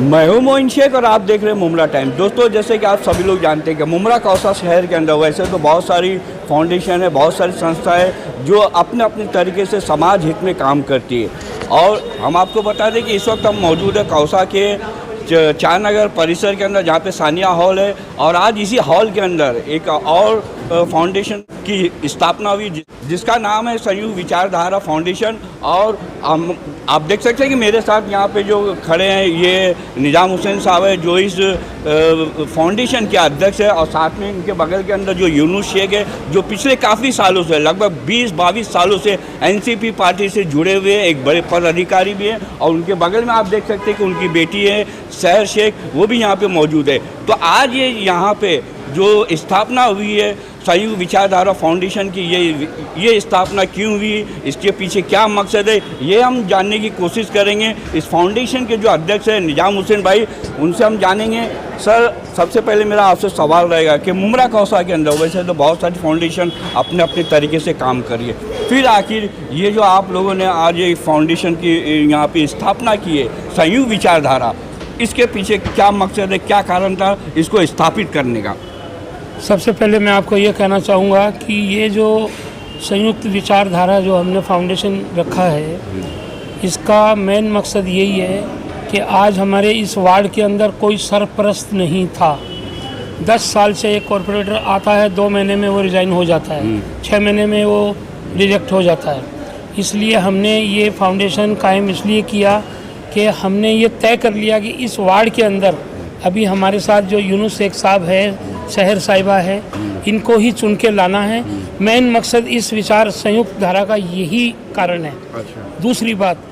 मैं हूं मोइन शेख और आप देख रहे हैं मुमरा टाइम। दोस्तों, जैसे कि आप सभी लोग जानते हैं कि मुमरा कौसा शहर के अंदर वैसे तो बहुत सारी फाउंडेशन है, बहुत सारी संस्थाएं जो अपने अपने तरीके से समाज हित में काम करती है। और हम आपको बता दें कि इस वक्त हम मौजूद है कौसा के चारनगर परिसर के अंदर, जहाँ पे सानिया हॉल है। और आज इसी हॉल के अंदर एक और फाउंडेशन की स्थापना हुई जिसका नाम है संयुक्त विचारधारा फाउंडेशन। और आप देख सकते हैं कि मेरे साथ यहाँ पे जो खड़े हैं ये निजाम हुसैन साहब है जो इस फाउंडेशन के अध्यक्ष है। और साथ में इनके बगल के अंदर जो यूनुस शेख है जो पिछले काफ़ी सालों से, लगभग 20-22 सालों से एनसीपी पार्टी से जुड़े हुए एक बड़े पदाधिकारी भी हैं। और उनके बगल में आप देख सकते हैं कि उनकी बेटी है सहर शेख, वो भी यहाँ पे मौजूद है। तो आज ये यहाँ पे जो स्थापना हुई है संयुक्त विचारधारा फाउंडेशन की, ये स्थापना क्यों हुई, इसके पीछे क्या मकसद है, ये हम जानने की कोशिश करेंगे। इस फाउंडेशन के जो अध्यक्ष हैं निजाम हुसैन भाई, उनसे हम जानेंगे। सर, सबसे पहले मेरा आपसे सवाल रहेगा कि मुमरा कौसा के अंदर वैसे तो बहुत सारी फाउंडेशन अपने अपने तरीके से काम करिए, फिर आखिर ये जो आप लोगों ने आज ये फाउंडेशन की यहाँ पर स्थापना की है संयुक्त विचारधारा, इसके पीछे क्या मकसद है, क्या कारण था इसको स्थापित करने का? सबसे पहले मैं आपको ये कहना चाहूँगा कि ये जो संयुक्त विचारधारा जो हमने फाउंडेशन रखा है, इसका मेन मकसद यही है कि आज हमारे इस वार्ड के अंदर कोई सरपरस्त नहीं था। 10 साल से एक कॉरपोरेटर आता है, 2 महीने में वो रिज़ाइन हो जाता है, 6 महीने में वो रिजेक्ट हो जाता है। इसलिए हमने ये फाउंडेशन कायम इसलिए किया कि हमने ये तय कर लिया कि इस वार्ड के अंदर अभी हमारे साथ जो यूनुस शेख साहब है, शहर साहिबा है, इनको ही चुन के लाना है। मेन मकसद इस विचार संयुक्त धारा का यही कारण है। दूसरी बात,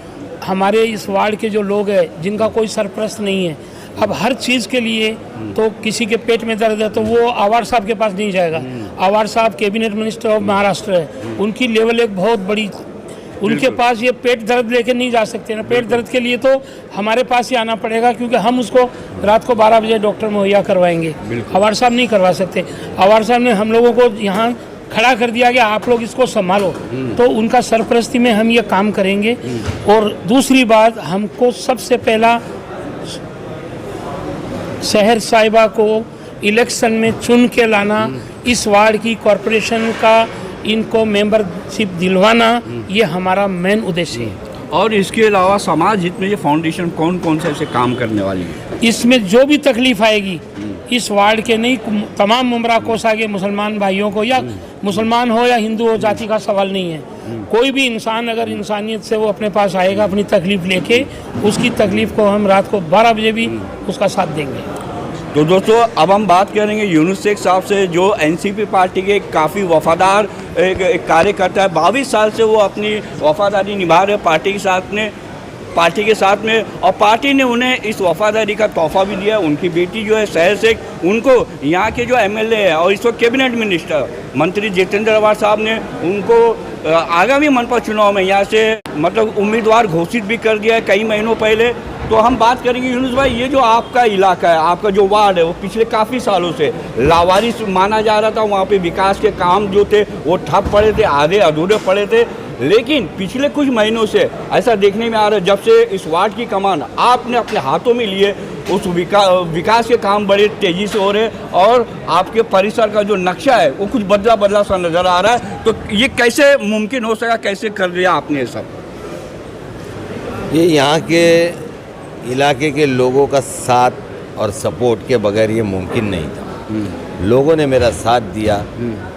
हमारे इस वार्ड के जो लोग हैं जिनका कोई सरपरस्त नहीं है, अब हर चीज़ के लिए तो किसी के पेट में दर्द है तो वो आवार साहब के पास नहीं जाएगा। आवार साहब कैबिनेट मिनिस्टर ऑफ महाराष्ट्र है, उनकी लेवल एक बहुत बड़ी, उनके पास ये पेट दर्द लेके नहीं जा सकते ना। पेट दर्द के लिए तो हमारे पास ही आना पड़ेगा क्योंकि हम उसको रात को 12 बजे डॉक्टर मुहैया करवाएंगे। आवार साहब नहीं करवा सकते। आवार साहब ने हम लोगों को यहाँ खड़ा कर दिया कि आप लोग इसको संभालो, तो उनका सरपरस्ती में हम ये काम करेंगे। और दूसरी बात, हमको सबसे पहला शहर साहिबा को इलेक्शन में चुन के लाना, इस वार्ड की कॉरपोरेशन का इनको मेंबरशिप दिलवाना, ये हमारा मेन उद्देश्य है। और इसके अलावा समाज हित में ये फाउंडेशन कौन कौन से ऐसे काम करने वाली है? इसमें जो भी तकलीफ आएगी इस वार्ड के नहीं, तमाम मुमरा कोसा के मुसलमान भाइयों को, या मुसलमान हो या हिंदू हो, जाति का सवाल नहीं है। कोई भी इंसान अगर इंसानियत से वो अपने पास आएगा अपनी तकलीफ लेके, उसकी तकलीफ को हम रात को 12 बजे भी उसका साथ देंगे। तो दोस्तों, अब हम बात करेंगे यूनुस शेख साहब से जो एनसीपी पार्टी के काफ़ी वफादार एक कार्यकर्ता है। 22 साल से वो अपनी वफादारी निभा रहे पार्टी के साथ में और पार्टी ने उन्हें इस वफादारी का तोहफा भी दिया। उनकी बेटी जो है सहर शेख, उनको यहाँ के जो एमएलए है और इस वक्त कैबिनेट मिनिस्टर मंत्री जितेंद्र अवाड़ साहब ने उनको आगामी मनपा चुनाव में यहाँ से मतलब उम्मीदवार घोषित भी कर दिया है कई महीनों पहले। तो हम बात करेंगे यूनुस भाई, ये जो आपका इलाका है, आपका जो वार्ड है, वो पिछले काफ़ी सालों से लावारिस माना जा रहा था। वहाँ पे विकास के काम जो थे वो ठप पड़े थे, आधे अधूरे पड़े थे। लेकिन पिछले कुछ महीनों से ऐसा देखने में आ रहा है, जब से इस वार्ड की कमान आपने अपने हाथों में लिए, उस विकास के काम बड़े तेज़ी से हो रहे हैं और आपके परिसर का जो नक्शा है वो कुछ बदला सा नज़र आ रहा है। तो ये कैसे मुमकिन हो सका, कैसे कर दिया आपने ये सब? ये यहाँ के इलाके के लोगों का साथ और सपोर्ट के बगैर ये मुमकिन नहीं था। लोगों ने मेरा साथ दिया,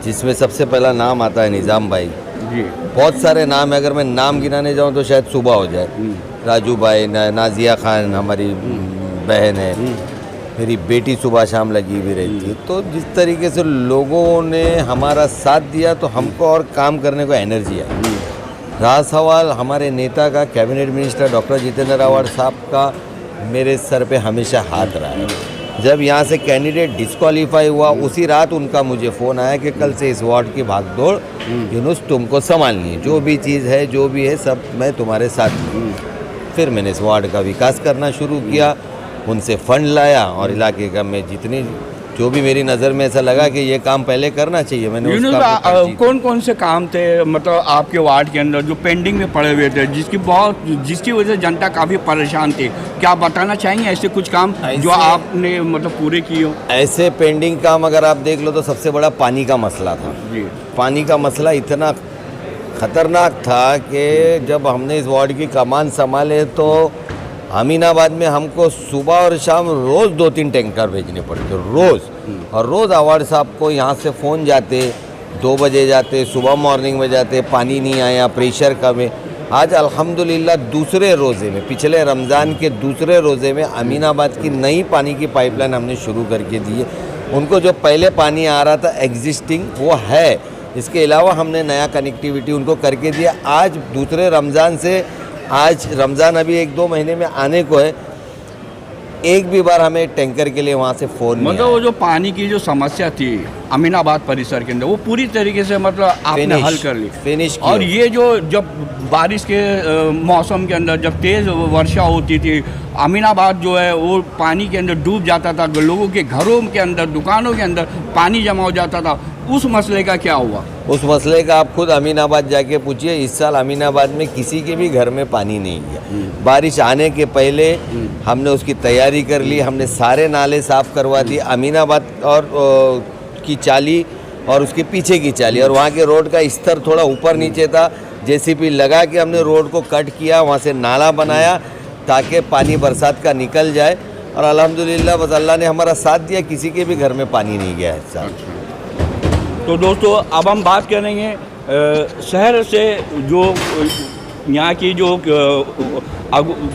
जिसमें सबसे पहला नाम आता है निज़ाम भाई जी। बहुत सारे नाम है, अगर मैं नाम गिनाने जाऊँ तो शायद सुबह हो जाए। राजू भाई, नाजिया खान हमारी बहन है, मेरी बेटी सुबह शाम लगी भी रहती है। तो जिस तरीके से लोगों ने हमारा साथ दिया तो हमको और काम करने को एनर्जी आई। रहा सवाल हमारे नेता का, कैबिनेट मिनिस्टर डॉक्टर जितेंद्र अवाड़ साहब का मेरे सर पे हमेशा हाथ रहा है। जब यहाँ से कैंडिडेट डिस्क्वालीफाई हुआ उसी रात उनका मुझे फ़ोन आया कि कल से इस वार्ड की भागदौड़ यूनुस तुमको संभालनी है, जो भी चीज़ है जो भी है सब मैं तुम्हारे साथ हूँ। फिर मैंने इस वार्ड का विकास करना शुरू किया, उनसे फंड लाया और इलाके का मैं जितनी जो भी मेरी नज़र में ऐसा लगा कि ये काम पहले करना चाहिए, मैंने उस यूनुस काम को तरजीह दी। कौन कौन से काम थे मतलब आपके वार्ड के अंदर जो पेंडिंग में पड़े हुए थे, जिसकी वजह से जनता काफ़ी परेशान थी? क्या आप बताना चाहेंगे ऐसे कुछ काम जो आपने मतलब पूरे किए हो? ऐसे पेंडिंग काम अगर आप देख लो तो सबसे बड़ा पानी का मसला था। जी। पानी का मसला इतना ख़तरनाक था कि जब हमने इस वार्ड की कमान संभाले तो अमीनाबाद में हमको सुबह और शाम रोज़ 2-3 टैंकर भेजने पड़ते रोज़। और रोज़ अवार्ड साहब को यहाँ से फ़ोन जाते, 2 बजे जाते, सुबह मॉर्निंग में जाते, पानी नहीं आया, प्रेशर कम है। आज अल्हम्दुलिल्लाह दूसरे रोज़े में, पिछले रमज़ान के दूसरे रोज़े में अमीनाबाद की नई पानी की पाइपलाइन हमने शुरू करके दी है। उनको जो पहले पानी आ रहा था एग्जिस्टिंग वो है, इसके अलावा हमने नया कनेक्टिविटी उनको करके दिया। आज दूसरे रमज़ान से, आज रमज़ान अभी 1-2 महीने में आने को है, एक भी बार हमें टैंकर के लिए वहाँ से फ़ोन नहीं मतलब वो जो पानी की जो समस्या थी अमीनाबाद परिसर के अंदर वो पूरी तरीके से मतलब आपने हल कर ली, फिनिश। और ये जो जब बारिश के मौसम के अंदर जब तेज़ वर्षा होती थी, अमीनाबाद जो है वो पानी के अंदर डूब जाता था, लोगों के घरों के अंदर, दुकानों के अंदर पानी जमा हो जाता था, उस मसले का क्या हुआ? उस मसले का आप खुद अमीनाबाद जाके पूछिए। इस साल अमीनाबाद में किसी के भी घर में पानी नहीं गया। बारिश आने के पहले हमने उसकी तैयारी कर ली, हमने सारे नाले साफ़ करवा दिए, अमीनाबाद और की चाली और उसके पीछे की चाली, और वहाँ के रोड का स्तर थोड़ा ऊपर नीचे था, जेसीबी लगा के हमने रोड को कट किया, वहाँ से नाला बनाया ताकि पानी बरसात का निकल जाए। और अल्हम्दुलिल्लाह बस अल्लाह ने हमारा साथ दिया, किसी के भी घर में पानी नहीं गया है साहब। तो दोस्तों अब हम बात करेंगे शहर से जो यहाँ की जो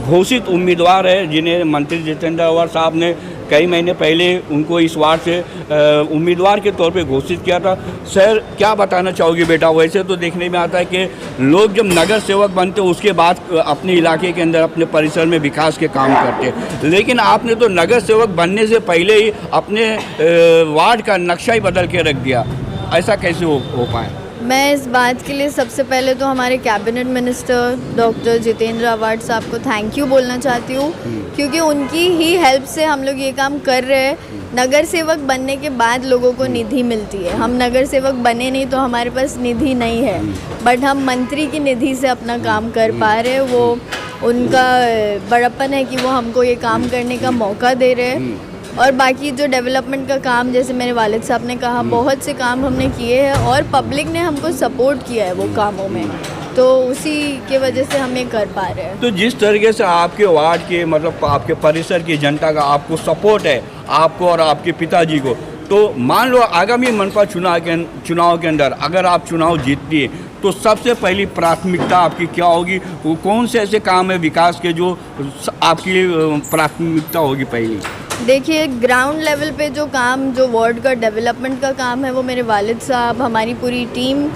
घोषित उम्मीदवार है, जिन्हें मंत्री जितेंद्र अवार्ड साहब ने कई महीने पहले उनको इस वार्ड से उम्मीदवार के तौर पे घोषित किया था। सर क्या बताना चाहोगे बेटा? वैसे तो देखने में आता है कि लोग जब नगर सेवक बनते हैं उसके बाद अपने इलाके के अंदर अपने परिसर में विकास के काम करते हैं, लेकिन आपने तो नगर सेवक बनने से पहले ही अपने वार्ड का नक्शा ही बदल के रख दिया, ऐसा कैसे हो पाए? मैं इस बात के लिए सबसे पहले तो हमारे cabinet minister doctor Jitendra award साहब को थैंक यू बोलना चाहती हूँ, क्योंकि उनकी ही हेल्प से हम लोग ये काम कर रहे हैं। नगर सेवक बनने के बाद लोगों को निधि मिलती है, हम नगर सेवक बने नहीं तो हमारे पास निधि नहीं है, बट हम मंत्री की निधि से अपना काम कर पा रहे हैं। वो उनका बड़प्पन है कि वो हमको ये काम करने का मौका दे रहे हैं। और बाकी जो डेवलपमेंट का काम, जैसे मेरे वालिद साहब ने कहा, बहुत से काम हमने किए हैं और पब्लिक ने हमको सपोर्ट किया है वो कामों में, तो उसी के वजह से हम ये कर पा रहे हैं। तो जिस तरीके से आपके वार्ड के मतलब आपके परिसर की जनता का आपको सपोर्ट है, आपको और आपके पिताजी को, तो मान लो आगामी मनपा चुनाव के अंदर अगर आप चुनाव जीतती है तो सबसे पहली प्राथमिकता आपकी क्या होगी? वो कौन से ऐसे काम है विकास के जो आपकी प्राथमिकता होगी पहली? देखिए, ग्राउंड लेवल पे जो काम, जो वार्ड का डेवलपमेंट का काम है, वो मेरे वालिद साहब, हमारी पूरी टीम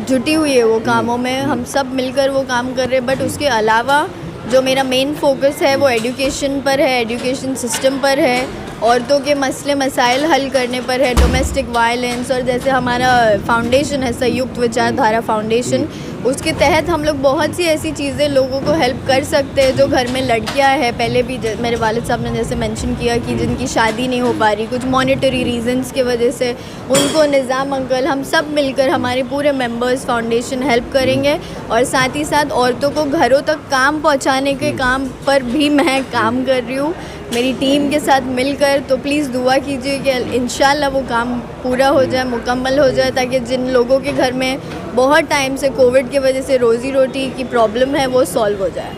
जुटी हुई है वो कामों में, हम सब मिलकर वो काम कर रहे हैं। बट उसके अलावा जो मेरा मेन फोकस है वो एजुकेशन पर है, एजुकेशन सिस्टम पर है, औरतों के मसले मसाइल हल करने पर है, डोमेस्टिक वायलेंस। और जैसे हमारा फाउंडेशन है संयुक्त विचारधारा फाउंडेशन, उसके तहत हम लोग बहुत सी ऐसी चीज़ें लोगों को हेल्प कर सकते हैं जो घर में लड़कियां हैं। पहले भी मेरे वालिद साहब ने जैसे मेंशन किया कि जिनकी शादी नहीं हो पा रही कुछ मॉनेटरी रीजंस की वजह से, उनको निज़ाम अंकल, हम सब मिलकर हमारे पूरे मेंबर्स फाउंडेशन हेल्प करेंगे। और साथ ही साथ औरतों को घरों तक काम पहुंचाने के काम पर भी मैं काम कर रही हूँ मेरी टीम के साथ मिलकर। तो प्लीज़ दुआ कीजिए कि इंशाल्लाह वो काम पूरा हो जाए, मुकम्मल हो जाए, ताकि जिन लोगों के घर में बहुत टाइम से कोविड की वजह से रोज़ी रोटी की प्रॉब्लम है वो सॉल्व हो जाए।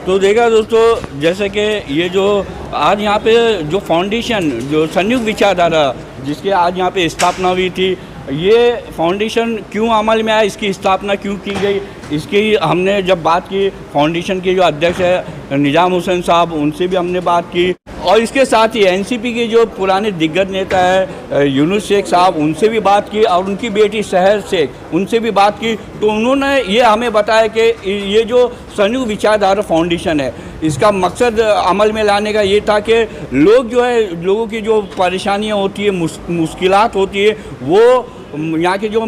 तो देखा दोस्तों, जैसे कि ये जो आज यहाँ पे जो फाउंडेशन, जो संयुक्त विचारधारा जिसके आज यहाँ पे स्थापना हुई थी, ये फाउंडेशन क्यों अमल में आया, इसकी स्थापना क्यों की गई, इसकी हमने जब बात की, फाउंडेशन के जो अध्यक्ष है निजाम हुसैन साहब, उनसे भी हमने बात की। और इसके साथ ही एनसीपी के जो पुराने दिग्गज नेता है यूनुस शेख साहब, उनसे भी बात की, और उनकी बेटी सहर शेख, उनसे भी बात की। तो उन्होंने ये हमें बताया कि ये जो संयुक्त विचारधारा फाउंडेशन है, इसका मकसद अमल में लाने का ये था कि लोग जो है, लोगों की जो परेशानियाँ होती है, मुश्किलात होती है, वो यहाँ के जो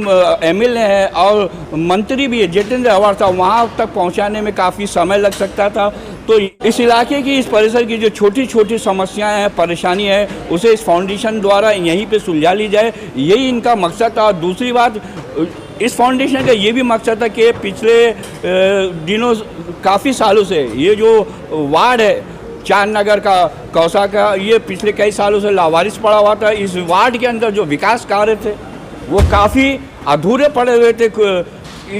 एमएलए हैं और मंत्री भी है जितेंद्र अवार्ड साहब, वहाँ तक पहुँचाने में काफ़ी समय लग सकता था। तो इस इलाके की, इस परिसर की जो छोटी छोटी समस्याएं हैं, परेशानी है, उसे इस फाउंडेशन द्वारा यहीं पे सुलझा ली जाए, यही इनका मकसद था। और दूसरी बात, इस फाउंडेशन का ये भी मकसद था कि पिछले दिनों काफ़ी सालों से ये जो वार्ड है चांद नगर का, कौसा का, ये पिछले कई सालों से लावारिस पड़ा हुआ था। इस वार्ड के अंदर जो विकास कार्य थे वो काफ़ी अधूरे पड़े हुए थे,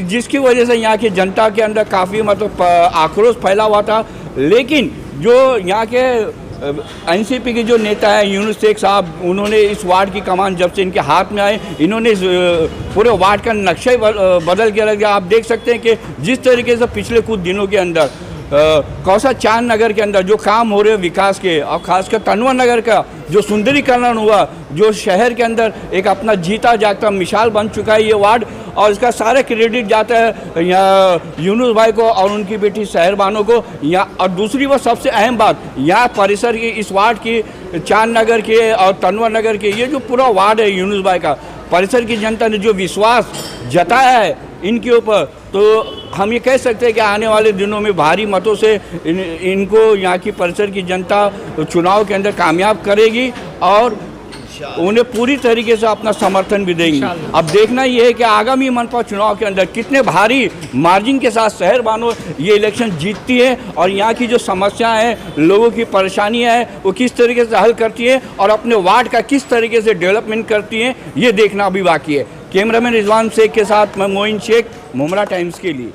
जिसकी वजह से यहाँ की जनता के अंदर काफ़ी मतलब आक्रोश फैला हुआ था। लेकिन जो यहाँ के एनसीपी के जो नेता हैं यूनुस शेख साहब, उन्होंने इस वार्ड की कमान जब से इनके हाथ में आए, इन्होंने इस पूरे वार्ड का नक्शा ही बदल के रख दिया। आप देख सकते हैं कि जिस तरीके से पिछले कुछ दिनों के अंदर कौसा चांद नगर के अंदर जो काम हो रहे हैं विकास के, और खासकर तनवर नगर का जो सुंदरीकरण हुआ, जो शहर के अंदर एक अपना जीता जागता मिसाल बन चुका है ये वार्ड, और इसका सारा क्रेडिट जाता है यहाँ यूनुस भाई को और उनकी बेटी शहरबानों को। यहाँ और दूसरी बात, सबसे अहम बात, यहाँ परिसर की, इस वार्ड की, चांद नगर के और तनवर नगर के, ये जो पूरा वार्ड है यूनुस भाई का, परिसर की जनता ने जो विश्वास जताया है इनके ऊपर, तो हम ये कह सकते हैं कि आने वाले दिनों में भारी मतों से इनको यहाँ की परिसर की जनता चुनाव के अंदर कामयाब करेगी और उन्हें पूरी तरीके से अपना समर्थन भी देंगे। अब देखना ये है कि आगामी मनपा चुनाव के अंदर कितने भारी मार्जिन के साथ शहरबानो ये इलेक्शन जीतती है और यहाँ की जो समस्याएं हैं, लोगों की परेशानियां हैं, वो किस तरीके से हल करती है और अपने वार्ड का किस तरीके से डेवलपमेंट करती है, ये देखना अभी बाकी है। कैमरामैन रिजवान शेख के साथ मैं मोइन शेख, मुमरा टाइम्स के लिए।